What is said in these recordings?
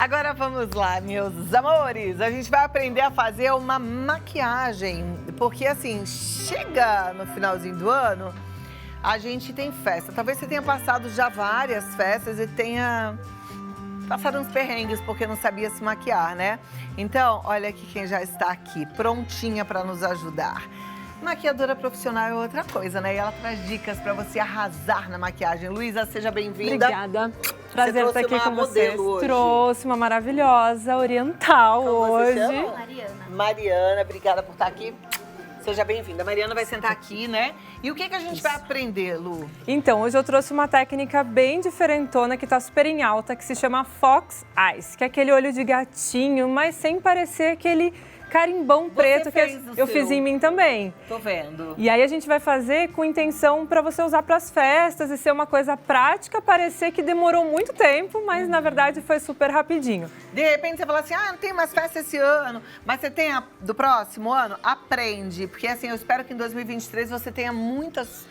Agora vamos lá, meus amores. A gente vai aprender a fazer uma maquiagem, porque assim, chega no finalzinho do ano, a gente tem festa. Talvez você tenha passado já várias festas e tenha passado uns perrengues porque não sabia se maquiar, né? Então, olha aqui quem já está aqui, prontinha para nos ajudar. Maquiadora profissional é outra coisa, né? E ela traz dicas para você arrasar na maquiagem. Luísa, seja bem-vinda. Obrigada. Prazer estar aqui com vocês. Hoje. Trouxe uma maravilhosa oriental hoje. Mariana, obrigada por estar aqui. Seja bem-vinda. A Mariana vai sentar aqui, né? E o que a gente vai aprender, Lu? Então, hoje eu trouxe uma técnica bem diferentona que tá super em alta, que se chama Fox Eyes, que é aquele olho de gatinho, mas sem parecer aquele carimbão preto que eu fiz em mim também. Tô vendo. E aí a gente vai fazer com intenção para você usar para as festas e ser uma coisa prática, parecer que demorou muito tempo, mas na verdade foi super rapidinho. De repente você fala assim, não tem mais festa esse ano, mas você tem a do próximo ano? Aprende, porque assim, eu espero que em 2023 você tenha muitas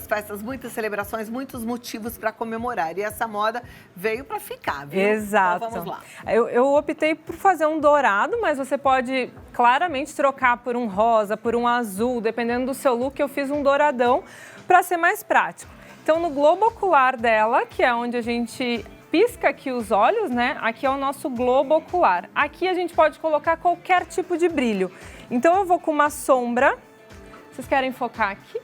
festas, muitas celebrações, muitos motivos para comemorar. E essa moda veio para ficar, viu? Exato. Então vamos lá. Eu optei por fazer um dourado, mas você pode claramente trocar por um rosa, por um azul, dependendo do seu look. Eu fiz um douradão para ser mais prático. Então, no globo ocular dela, que é onde a gente pisca aqui os olhos, né? Aqui é o nosso globo ocular. Aqui a gente pode colocar qualquer tipo de brilho. Então, eu vou com uma sombra. Vocês querem focar aqui?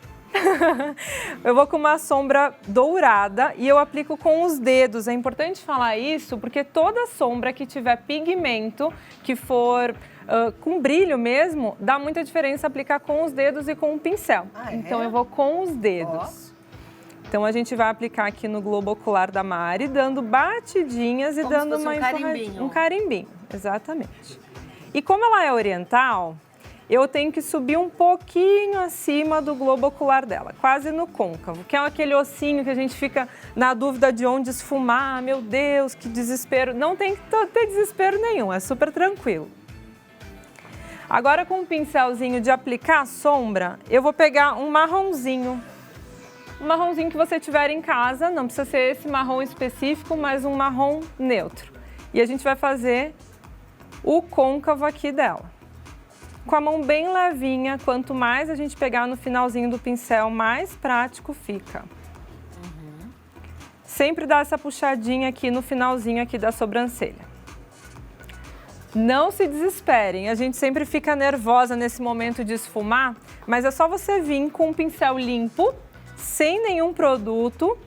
Eu vou com uma sombra dourada e eu aplico com os dedos. É importante falar isso porque toda sombra que tiver pigmento, que for com brilho mesmo, dá muita diferença aplicar com os dedos e com o pincel. Então eu vou com os dedos. Então a gente vai aplicar aqui no globo ocular da Mari, dando batidinhas e dando uma carimbinho. Um carimbinho, exatamente. E como ela é oriental, eu tenho que subir um pouquinho acima do globo ocular dela, quase no côncavo, que é aquele ossinho que a gente fica na dúvida de onde esfumar. Meu Deus, que desespero. Não tem que ter desespero nenhum, é super tranquilo. Agora, com um pincelzinho de aplicar sombra, eu vou pegar um marronzinho. Um marronzinho que você tiver em casa, não precisa ser esse marrom específico, mas um marrom neutro. E a gente vai fazer o côncavo aqui dela. Com a mão bem levinha, quanto mais a gente pegar no finalzinho do pincel, mais prático fica. Sempre dá essa puxadinha aqui no finalzinho aqui da sobrancelha. Não se desesperem, a gente sempre fica nervosa nesse momento de esfumar, mas é só você vir com um pincel limpo, sem nenhum produto,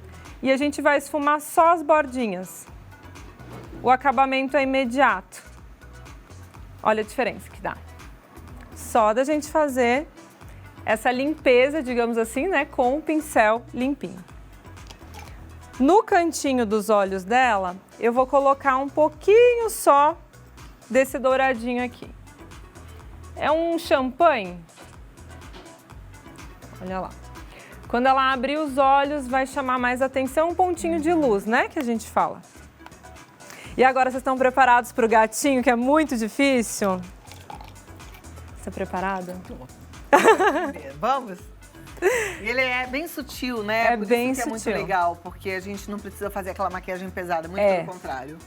e a gente vai esfumar só as bordinhas. O acabamento é imediato. Olha a diferença que dá. Só da gente fazer essa limpeza, digamos assim, né, com o pincel limpinho. No cantinho dos olhos dela, eu vou colocar um pouquinho só desse douradinho aqui. É um champanhe. Olha lá. Quando ela abrir os olhos, vai chamar mais atenção, um pontinho de luz, né, que a gente fala. E agora vocês estão preparados para o gatinho, que é muito difícil? Tá preparada? Vamos? Ele é bem sutil, né? É bem sutil. É muito legal, porque a gente não precisa fazer aquela maquiagem pesada, muito pelo contrário.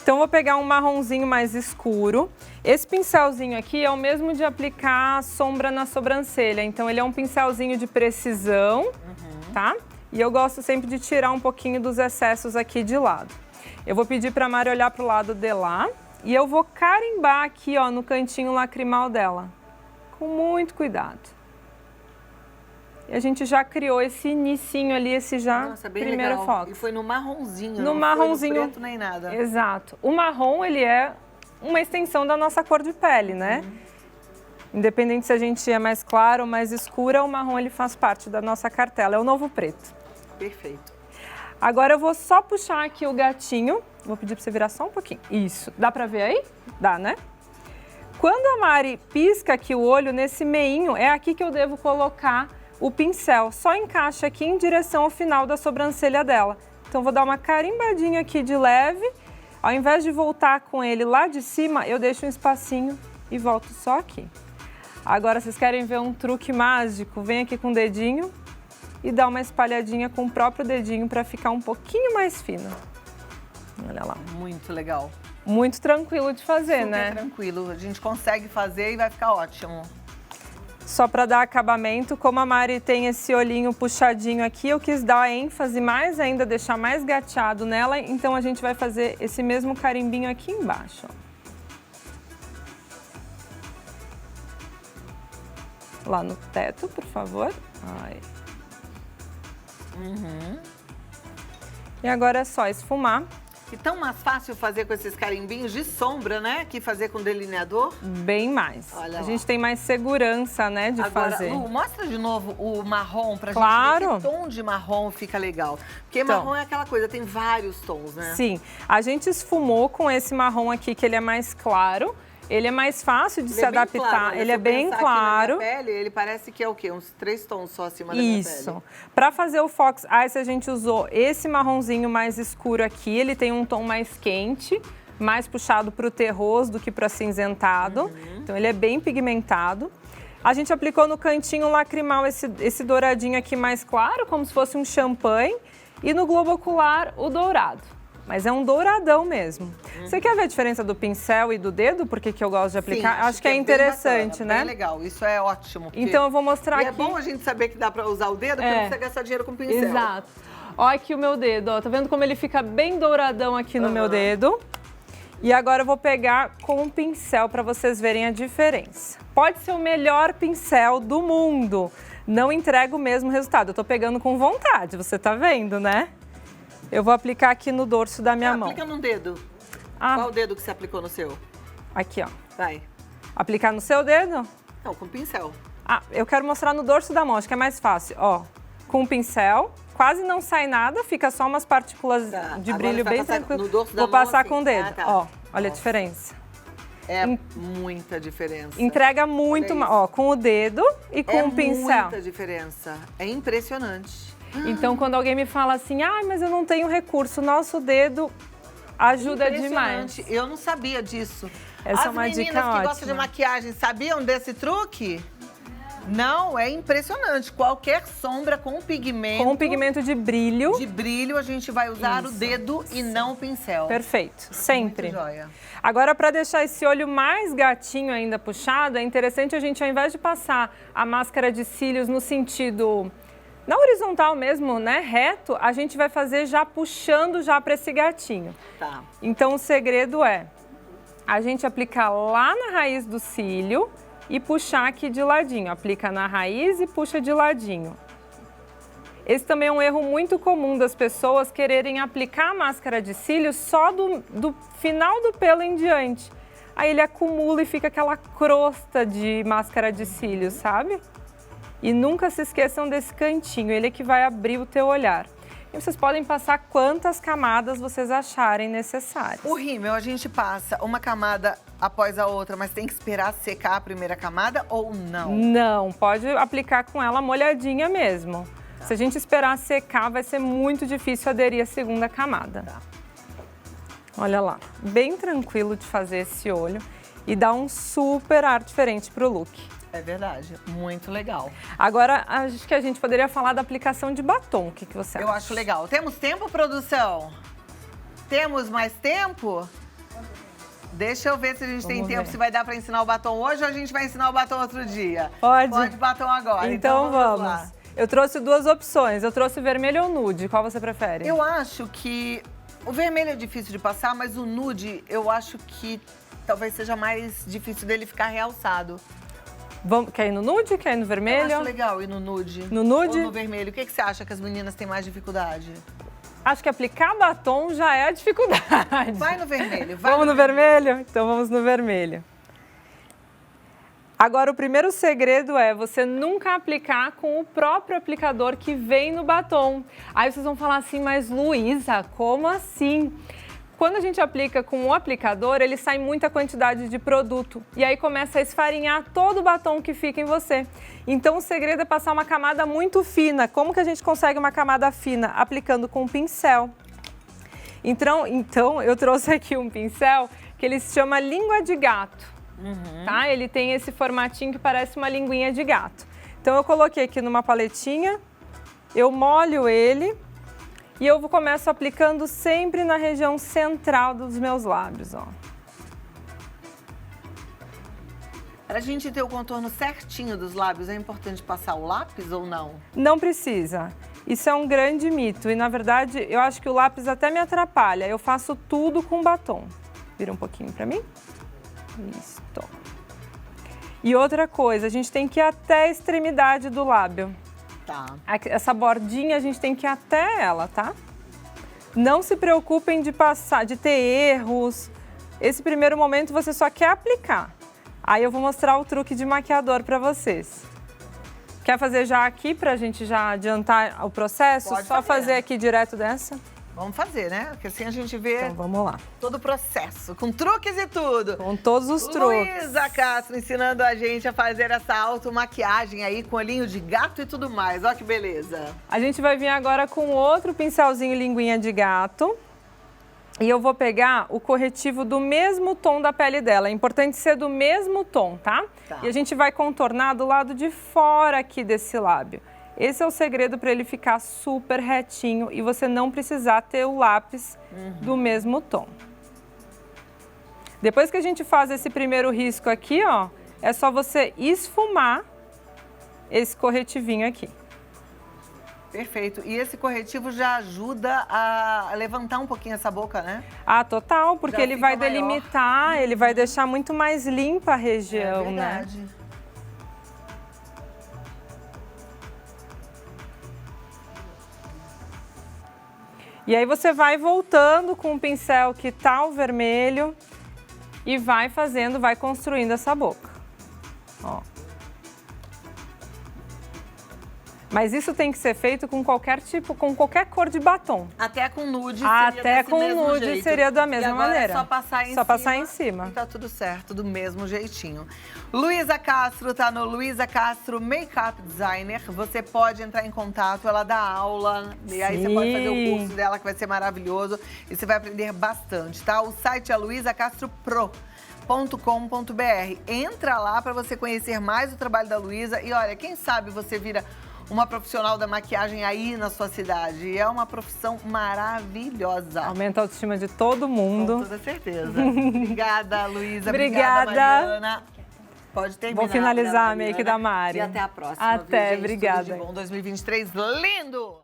Então, eu vou pegar um marronzinho mais escuro. Esse pincelzinho aqui é o mesmo de aplicar sombra na sobrancelha. Então, ele é um pincelzinho de precisão, tá? E eu gosto sempre de tirar um pouquinho dos excessos aqui de lado. Eu vou pedir pra Mari olhar pro lado de lá. E eu vou carimbar aqui, ó, no cantinho lacrimal dela. Com muito cuidado. E a gente já criou esse inicinho ali, esse já primeiro foco. E foi no marronzinho, no marronzinho, foi no preto nem nada. Exato. O marrom, ele é uma extensão da nossa cor de pele, né? Independente se a gente é mais claro ou mais escura, o marrom ele faz parte da nossa cartela, é o novo preto. Perfeito. Agora eu vou só puxar aqui o gatinho. Vou pedir para você virar só um pouquinho. Isso. Dá para ver aí? Dá, né? Quando a Mari pisca aqui o olho, nesse meinho, é aqui que eu devo colocar o pincel. Só encaixa aqui em direção ao final da sobrancelha dela. Então, vou dar uma carimbadinha aqui de leve. Ao invés de voltar com ele lá de cima, eu deixo um espacinho e volto só aqui. Agora, vocês querem ver um truque mágico? Vem aqui com o dedinho e dá uma espalhadinha com o próprio dedinho para ficar um pouquinho mais fino. Olha lá. Muito legal. Muito tranquilo de fazer, Super né? tranquilo. A gente consegue fazer e vai ficar ótimo. Só para dar acabamento, como a Mari tem esse olhinho puxadinho aqui, eu quis dar ênfase mais ainda, deixar mais gateado nela, então a gente vai fazer esse mesmo carimbinho aqui embaixo, ó. Lá no teto, por favor. Ai. E agora é só esfumar. E tão mais fácil fazer com esses carimbinhos de sombra, né? Que fazer com delineador. Bem mais. Olha a lá. gente tem mais segurança, né, de Agora, fazer. Lu, mostra de novo o marrom pra Claro. gente ver que tom de marrom fica legal. Porque Então. marrom é aquela coisa, tem vários tons, né? Sim, a gente esfumou com esse marrom aqui, que ele é mais claro. Ele é mais fácil de Ele se é bem adaptar, claro, né? ele Se é eu bem pensar aqui na claro. minha pele, ele parece que é o quê? Uns 3 tons só acima da minha pele. Isso. Para fazer o Fox Ice, a gente usou esse marronzinho mais escuro aqui. Ele tem um tom mais quente, mais puxado para o terroso do que para acinzentado. Então, ele é bem pigmentado. A gente aplicou no cantinho lacrimal esse douradinho aqui mais claro, como se fosse um champanhe. E no globo ocular, o dourado. Mas é um douradão mesmo. Você quer ver a diferença do pincel e do dedo? Por que eu gosto de aplicar? Sim, Acho que é bem interessante, bacana, né? Bem legal, isso é ótimo. porque- Então eu vou mostrar E aqui. é bom a gente saber que dá pra usar o dedo, porque não precisa gastar dinheiro com pincel. Exato. Olha aqui o meu dedo, ó. Tá vendo como ele fica bem douradão aqui no meu dedo? E agora eu vou pegar com um pincel para vocês verem a diferença. Pode ser o melhor pincel do mundo, não entrega o mesmo resultado. Eu tô pegando com vontade, você tá vendo, né? Eu vou aplicar aqui no dorso da minha mão. Aplica num dedo. Ah, Qual o dedo que você aplicou no seu? aqui, ó. Vai. Aplicar no seu dedo? Não, com pincel. Ah, eu quero mostrar no dorso da mão, acho que é mais fácil. Ó, com o pincel, quase não sai nada, fica só umas partículas Tá, de agora brilho você vai bem passar tranquilo. no dorso da Vou mão passar assim. com o dedo, Ah, tá. ó. Olha a Nossa. diferença. É muita diferença. Entrega muito, Olha isso. ó, com o dedo e com o pincel. muita diferença. É impressionante. Então, quando alguém me fala assim, ah, mas eu não tenho recurso, nosso dedo ajuda demais. Impressionante. Eu não sabia disso. Essa As é uma meninas dica que gostam ótima. de maquiagem sabiam desse truque? Não, é impressionante. Qualquer sombra com pigmento, Com o pigmento de brilho, de brilho, a gente vai usar o dedo e não o pincel. perfeito, sempre. Muito joia. Agora, para deixar esse olho mais gatinho ainda puxado, é interessante a gente, ao invés de passar a máscara de cílios no sentido, na horizontal mesmo, né, reto, a gente vai fazer já puxando já para esse gatinho. Tá. Então, o segredo é a gente aplicar lá na raiz do cílio e puxar aqui de ladinho. Aplica na raiz e puxa de ladinho. Esse também é um erro muito comum das pessoas quererem aplicar a máscara de cílios só do final do pelo em diante. Aí ele acumula e fica aquela crosta de máscara de cílios, sabe? E nunca se esqueçam desse cantinho, ele é que vai abrir o teu olhar. E vocês podem passar quantas camadas vocês acharem necessárias. O rímel, a gente passa uma camada após a outra, mas tem que esperar secar a primeira camada ou não? Não, pode aplicar com ela molhadinha mesmo. Se a gente esperar secar, vai ser muito difícil aderir a segunda camada. Tá. Olha lá, bem tranquilo de fazer esse olho e dá um super ar diferente pro look. É verdade, muito legal. Agora, acho que a gente poderia falar da aplicação de batom. O que você acha? Eu acho legal. Temos tempo, produção? Temos mais tempo? Deixa eu ver se a gente tem Vamos tempo, ver. se vai dar para ensinar o batom hoje ou a gente vai ensinar o batom outro dia. Pode. Pode batom agora. Então vamos. lá. Eu trouxe duas opções. Eu trouxe vermelho ou nude. Qual você prefere? Eu acho que o vermelho é difícil de passar, mas o nude eu acho que talvez seja mais difícil dele ficar realçado. Quer ir no nude? Quer ir no vermelho? Eu acho legal ir no nude. No nude? Ou no vermelho. O que você acha que as meninas têm mais dificuldade? Acho que aplicar batom já é a dificuldade. Vai no vermelho. Vai Vamos no vermelho? Então vamos no vermelho. Agora, o primeiro segredo é você nunca aplicar com o próprio aplicador que vem no batom. Aí vocês vão falar assim, mas Luísa, como assim? Quando a gente aplica com o aplicador, ele sai muita quantidade de produto. E aí começa a esfarinhar todo o batom que fica em você. Então, o segredo é passar uma camada muito fina. Como que a gente consegue uma camada fina? Aplicando com um pincel. Então eu trouxe aqui um pincel que ele se chama língua de gato. Tá? Ele tem esse formatinho que parece uma linguinha de gato. Então eu coloquei aqui numa paletinha, eu molho ele E eu começo aplicando sempre na região central dos meus lábios, ó. Para a gente ter o contorno certinho dos lábios, é importante passar o lápis ou não? Não precisa. Isso é um grande mito e, na verdade, eu acho que o lápis até me atrapalha. Eu faço tudo com batom. Vira um pouquinho para mim. Isso. E outra coisa, a gente tem que ir até a extremidade do lábio. Tá. Essa bordinha a gente tem que ir até ela, tá? Não se preocupem de ter erros. Esse primeiro momento você só quer aplicar. Aí eu vou mostrar o truque de maquiador para vocês. Quer fazer já aqui pra gente já adiantar o processo? Pode só fazer. fazer aqui direto dessa? Vamos fazer, né? Porque assim a gente vê Então vamos lá. todo o processo, com truques e tudo. Com todos os truques. Luísa Castro ensinando a gente a fazer essa automaquiagem aí com olhinho de gato e tudo mais. Ó que beleza. A gente vai vir agora com outro pincelzinho linguinha de gato. E eu vou pegar o corretivo do mesmo tom da pele dela. É importante ser do mesmo tom, tá? Tá. E a gente vai contornar do lado de fora aqui desse lábio. Esse é o segredo para ele ficar super retinho e você não precisar ter o lápis do mesmo tom. Depois que a gente faz esse primeiro risco aqui, ó, é só você esfumar esse corretivinho aqui. Perfeito. E esse corretivo já ajuda a levantar um pouquinho essa boca, né? Ah, total, porque Já ele fica vai maior. delimitar, ele vai deixar muito mais limpa a região, né? Verdade. E aí você vai voltando com o pincel que tá o vermelho e vai fazendo, vai construindo essa boca. Ó. Mas isso tem que ser feito com qualquer tipo, com qualquer cor de batom. Até com nude seria Até desse com mesmo nude jeito. seria da E mesma agora maneira. É só passar em Só cima. passar em cima. E tá tudo certo, do mesmo jeitinho. Luísa Castro tá no Luísa Castro Makeup Designer. Você pode entrar em contato, ela dá aula. E aí você pode fazer o Sim. curso dela, que vai ser maravilhoso. E você vai aprender bastante, tá? O site é luisacastropro.com.br. Entra lá para você conhecer mais o trabalho da Luísa. E olha, quem sabe você vira uma profissional da maquiagem aí na sua cidade. É uma profissão maravilhosa. Aumenta a autoestima de todo mundo. Com toda certeza. Obrigada, Luísa. Obrigada. Mariana. Pode terminar. Vou finalizar a Mariana. make da Mari. E até a próxima. Até, viu, gente? obrigada. Tudo de bom. 2023 lindo!